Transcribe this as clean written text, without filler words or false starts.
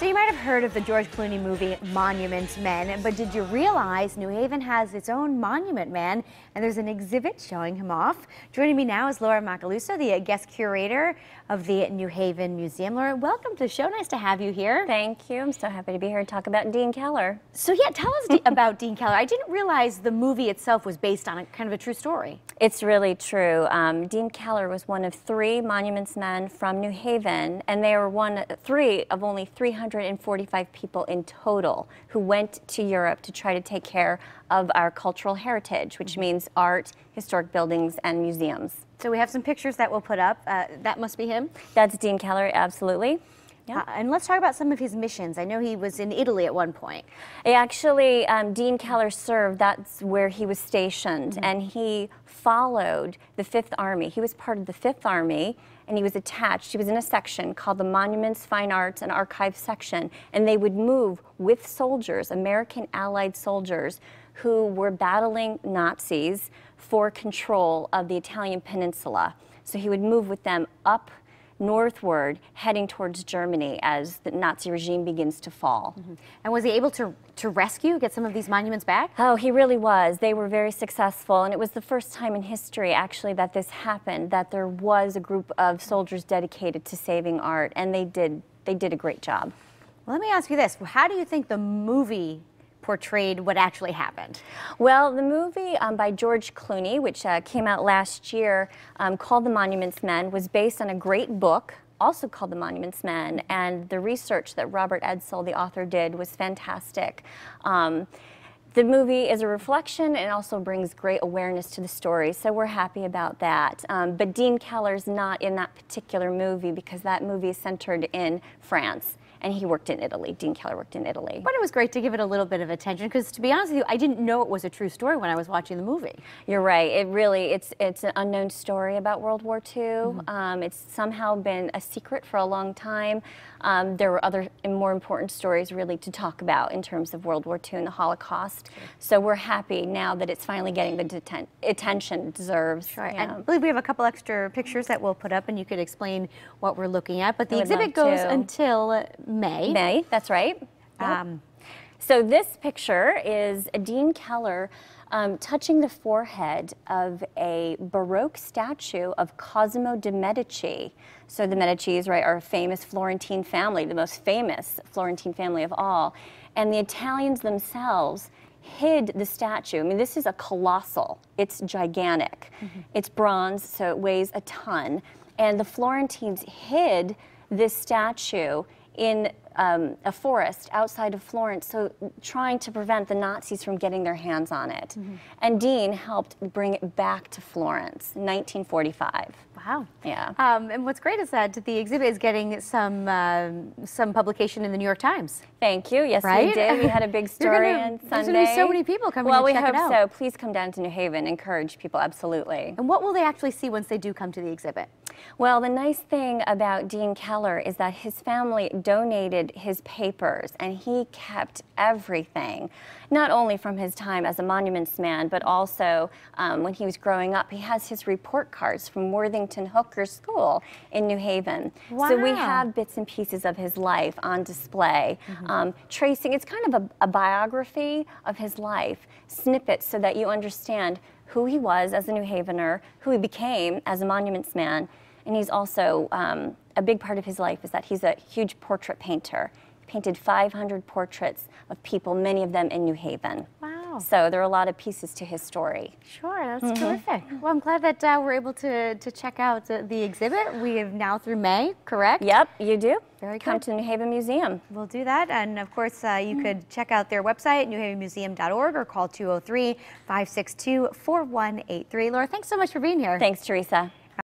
So you might have heard of the George Clooney movie Monument Men, but did you realize New Haven has its own Monument Man, and there's an exhibit showing him off? Joining me now is Laura Macaluso, the guest curator of the New Haven Museum. Laura, welcome to the show. Nice to have you here. Thank you. I'm so happy to be here and talk about Deane Keller. So yeah, tell us about Deane Keller. I didn't realize the movie itself was based on a kind of a true story. It's really true. Deane Keller was one of 3 monuments men from New Haven, and they were three of only 345 people in total who went to Europe to try to take care of our cultural heritage, which means art, historic buildings, and museums. So we have some pictures that we'll put up. That must be him? That's Deane Keller, absolutely. Yeah. And let's talk about some of his missions. I know he was in Italy at one point. Actually, Deane Keller served, that's where he was stationed, and he followed the 5th Army. He was part of the 5th Army, and he was attached. He was in a section called the Monuments, Fine Arts, and Archives section, and they would move with soldiers, American Allied soldiers, who were battling Nazis for control of the Italian peninsula. So he would move with them up northward, heading towards Germany as the Nazi regime begins to fall. And was he able to rescue, get some of these monuments back? Oh, he really was. They were very successful, and it was the first time in history, actually, that this happened, that there was a group of soldiers dedicated to saving art, and they did a great job. Well, let me ask you this. How do you think the movie portrayed what actually happened? Well, the movie by George Clooney, which came out last year, called The Monuments Men, was based on a great book, also called The Monuments Men, and the research that Robert Edsel, the author, did was fantastic. The movie is a reflection and also brings great awareness to the story, so we're happy about that. But Deane Keller's not in that particular movie because that movie is centered in France. And he worked in Italy. Deane Keller worked in Italy. But it was great to give it a little bit of attention because, to be honest with you, I didn't know it was a true story when I was watching the movie. You're right. It's an unknown story about World War II. It's somehow been a secret for a long time. There were other and more important stories really to talk about in terms of World War II and the Holocaust. So we're happy now that it's finally getting the attention it deserves. Sure. And I believe we have a couple extra pictures that we'll put up, and you could explain what we're looking at. But the exhibit goes until May. That's right. Yep. So this picture is Deane Keller touching the forehead of a Baroque statue of Cosimo de' Medici. So the Medicis, right, are a famous Florentine family, the most famous Florentine family of all. And the Italians themselves hid the statue. I mean, this is a colossal. It's gigantic. It's bronze, so it weighs a ton. And the Florentines hid this statue in a forest outside of Florence, so trying to prevent the Nazis from getting their hands on it. And Deane helped bring it back to Florence in 1945. Wow. Yeah. And what's great is that the exhibit is getting some publication in the New York Times. Thank you. Yes, right? We did. We had a big story on Sunday. There's going to be so many people coming to check it out. Well, we hope so. Please come down to New Haven. Encourage people, absolutely. And what will they actually see once they do come to the exhibit? Well, the nice thing about Deane Keller is that his family donated his papers, and he kept everything, not only from his time as a monuments man, but also when he was growing up. He has his report cards from Worthington Hooker School in New Haven. Wow. So we have bits and pieces of his life on display, tracing, it's kind of a biography of his life, snippets so that you understand who he was as a New Havener, who he became as a monuments man. And he's also, a big part of his life is that he's a huge portrait painter. He painted 500 portraits of people, many of them in New Haven. Wow. So there are a lot of pieces to his story. Sure, that's terrific. Well, I'm glad that we're able to check out the exhibit. We have now through May, correct? Yep, you do. Very good. Come to the New Haven Museum. We'll do that. And of course, you could check out their website, newhavenmuseum.org, or call 203-562-4183. Laura, thanks so much for being here. Thanks, Teresa.